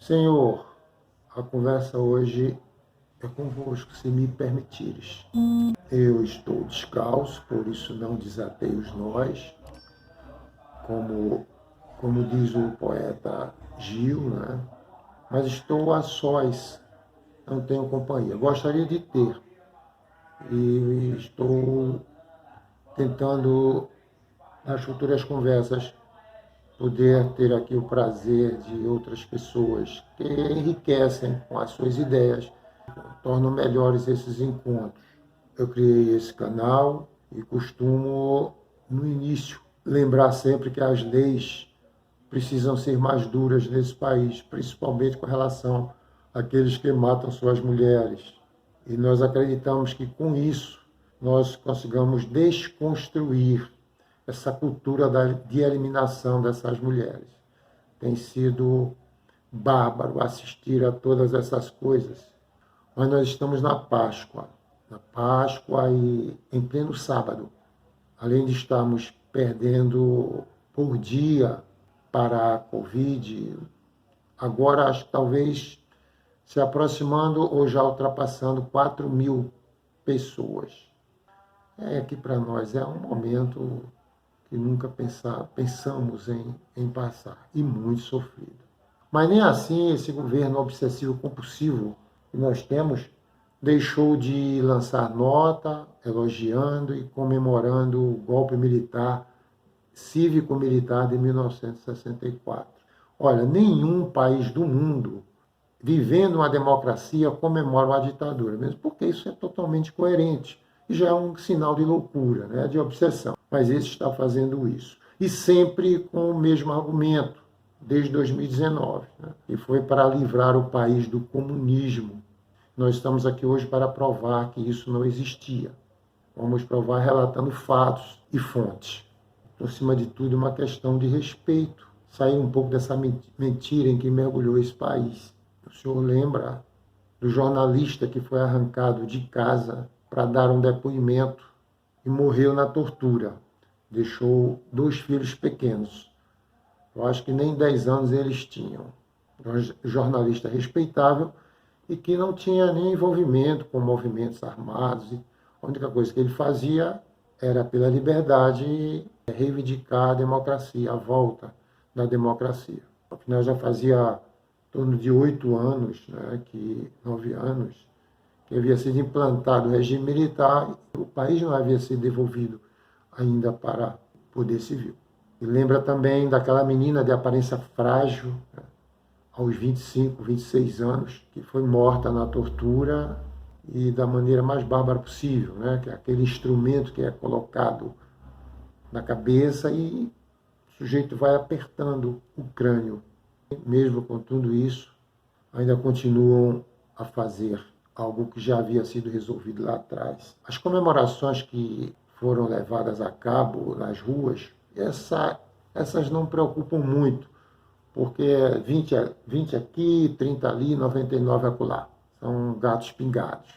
Senhor, a conversa hoje é convosco, se me permitires. Eu estou descalço, por isso não desatei os nós, como diz o poeta Gil, né? Mas estou a sós, não tenho companhia. Gostaria de ter, e estou tentando, nas futuras conversas, poder ter aqui o prazer de outras pessoas que enriquecem com as suas ideias, tornam melhores esses encontros. Eu criei esse canal e costumo, no início, lembrar sempre que as leis precisam ser mais duras nesse país, principalmente com relação àqueles que matam suas mulheres. E nós acreditamos que com isso nós consigamos desconstruir essa cultura de eliminação dessas mulheres. Tem sido bárbaro assistir a todas essas coisas. Mas nós estamos na Páscoa e em pleno sábado. Além de estarmos perdendo por dia para a Covid, agora acho que talvez se aproximando ou já ultrapassando 4.000 pessoas. É que para nós é um momento que nunca pensamos em passar, e muito sofrido. Mas nem assim esse governo obsessivo-compulsivo que nós temos deixou de lançar nota, elogiando e comemorando o golpe militar, cívico-militar de 1964. Olha, nenhum país do mundo, vivendo uma democracia, comemora uma ditadura, mesmo porque isso é totalmente coerente. E já é um sinal de loucura, né, de obsessão. Mas esse está fazendo isso. E sempre com o mesmo argumento, desde 2019, né, e foi para livrar o país do comunismo. Nós estamos aqui hoje para provar que isso não existia. Vamos provar relatando fatos e fontes. Por cima de tudo, uma questão de respeito. Sair um pouco dessa mentira em que mergulhou esse país. O senhor lembra do jornalista que foi arrancado de casa para dar um depoimento e morreu na tortura. Deixou 2 filhos pequenos. Eu acho que nem 10 anos eles tinham. Um jornalista respeitável e que não tinha nem envolvimento com movimentos armados. A única coisa que ele fazia era, pela liberdade, reivindicar a democracia, a volta da democracia. Afinal, já fazia em torno de 8 anos, 9 anos, que havia sido implantado o regime militar, o país não havia sido devolvido ainda para o poder civil. E lembra também daquela menina de aparência frágil, aos 25, 26 anos, que foi morta na tortura e da maneira mais bárbara possível, que é aquele instrumento que é colocado na cabeça e o sujeito vai apertando o crânio. Mesmo com tudo isso, ainda continuam a fazer algo que já havia sido resolvido lá atrás. As comemorações que foram levadas a cabo nas ruas, essas não preocupam muito, porque 20 aqui, 30 ali, 99 acolá. São gatos pingados,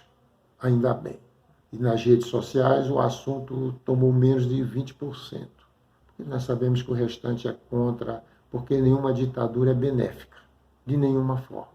ainda bem. E nas redes sociais o assunto tomou menos de 20%. Porque nós sabemos que o restante é contra, porque nenhuma ditadura é benéfica, de nenhuma forma.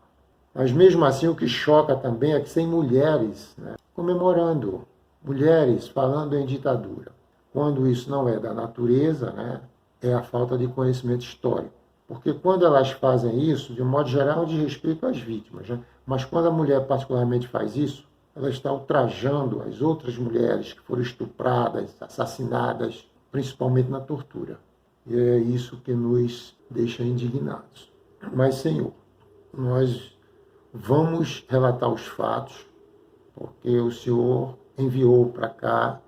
Mas mesmo assim o que choca também é que sem mulheres comemorando, mulheres falando em ditadura. Quando isso não é da natureza, é a falta de conhecimento histórico. Porque quando elas fazem isso, de um modo geral, é um desrespeito às vítimas. Mas quando a mulher particularmente faz isso, ela está ultrajando as outras mulheres que foram estupradas, assassinadas, principalmente na tortura. E é isso que nos deixa indignados. Mas, Senhor, nós vamos relatar os fatos, porque o Senhor enviou para cá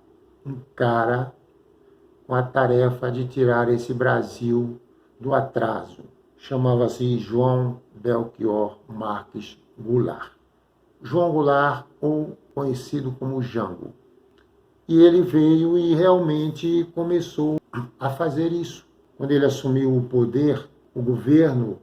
um cara com a tarefa de tirar esse Brasil do atraso. Chamava-se João Belchior Marques Goulart. João Goulart, ou conhecido como Jango. E ele veio e realmente começou a fazer isso. Quando ele assumiu o poder, o governo,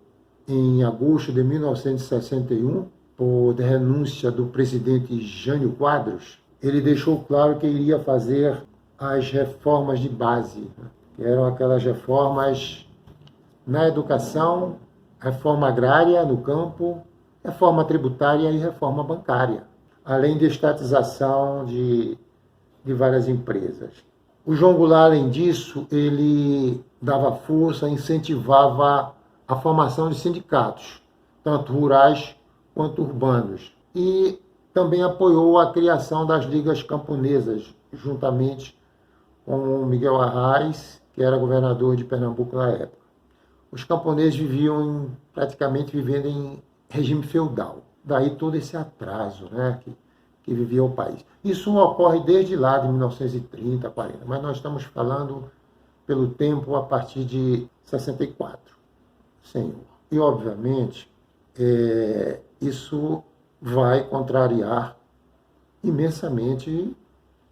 em agosto de 1961, por renúncia do presidente Jânio Quadros, ele deixou claro que iria fazer as reformas de base, que eram aquelas reformas na educação, reforma agrária no campo, reforma tributária e reforma bancária, além de estatização de várias empresas. O João Goulart, além disso, ele dava força, incentivava a formação de sindicatos, tanto rurais quanto urbanos, e também apoiou a criação das ligas camponesas, juntamente com Miguel Arraes, que era governador de Pernambuco na época. Os camponeses viviam praticamente vivendo em regime feudal. Daí todo esse atraso, né, que vivia o país. Isso ocorre desde lá de 1930, 40, mas nós estamos falando pelo tempo a partir de 64, Senhor. E, obviamente, isso vai contrariar imensamente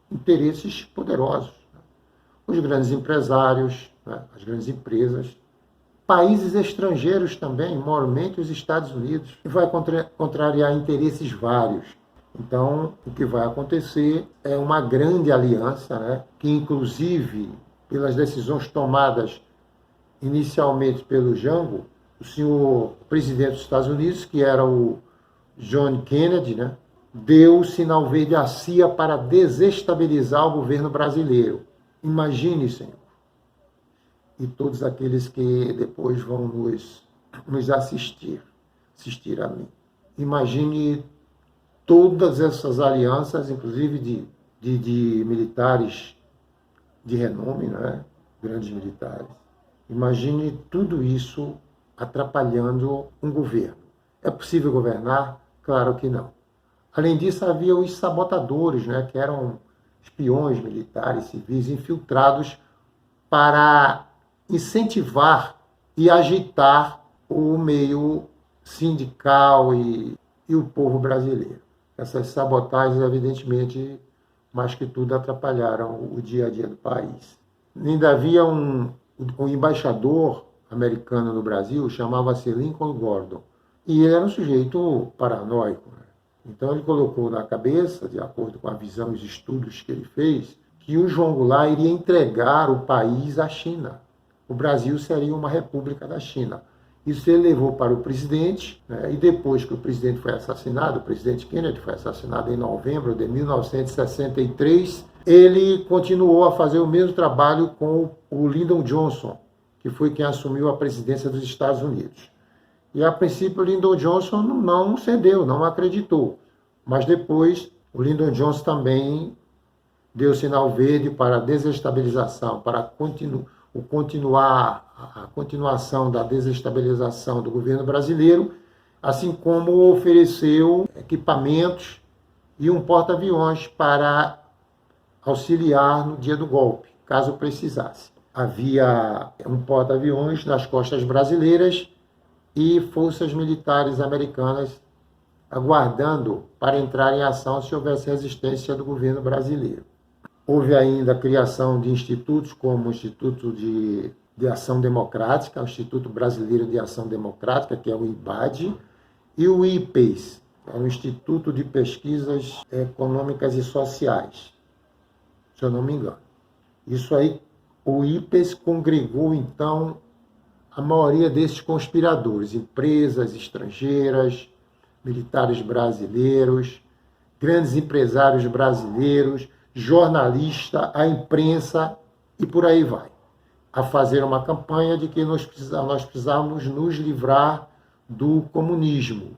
interesses poderosos. Os grandes empresários, né, as grandes empresas, países estrangeiros também, mormente os Estados Unidos, e vai contrariar interesses vários. Então, o que vai acontecer é uma grande aliança, né, que inclusive, pelas decisões tomadas inicialmente pelo Jango, o senhor presidente dos Estados Unidos, que era o John Kennedy, né, deu o sinal verde à CIA para desestabilizar o governo brasileiro. Imagine, Senhor, e todos aqueles que depois vão nos assistir a mim. Imagine todas essas alianças, inclusive de militares de renome, né? Grandes militares. Imagine tudo isso atrapalhando um governo. É possível governar? Claro que não. Além disso, havia os sabotadores, né? Que eram espiões militares, civis, infiltrados para incentivar e agitar o meio sindical e o povo brasileiro. Essas sabotagens, evidentemente, mais que tudo, atrapalharam o dia a dia do país. Ainda havia um embaixador americano no Brasil, chamava-se Lincoln Gordon, e ele era um sujeito paranoico, né? Então ele colocou na cabeça, de acordo com a visão e os estudos que ele fez, que o João Goulart iria entregar o país à China. O Brasil seria uma república da China. Isso ele levou para o presidente, né, e depois que o presidente foi assassinado, o presidente Kennedy foi assassinado em novembro de 1963, ele continuou a fazer o mesmo trabalho com o Lyndon Johnson, que foi quem assumiu a presidência dos Estados Unidos. E, a princípio, o Lyndon Johnson não cedeu, não acreditou. Mas depois, o Lyndon Johnson também deu sinal verde para a desestabilização, para a continuação da desestabilização do governo brasileiro, assim como ofereceu equipamentos e um porta-aviões para auxiliar no dia do golpe, caso precisasse. Havia um porta-aviões nas costas brasileiras e forças militares americanas aguardando para entrar em ação se houvesse resistência do governo brasileiro. Houve ainda a criação de institutos como o Instituto de Ação Democrática, o Instituto Brasileiro de Ação Democrática, que é o IBAD, e o IPES, que é o Instituto de Pesquisas Econômicas e Sociais, se eu não me engano. Isso aí, o IPES congregou, então, a maioria desses conspiradores, empresas estrangeiras, militares brasileiros, grandes empresários brasileiros, jornalista, a imprensa e por aí vai, a fazer uma campanha de que nós precisamos nos livrar do comunismo.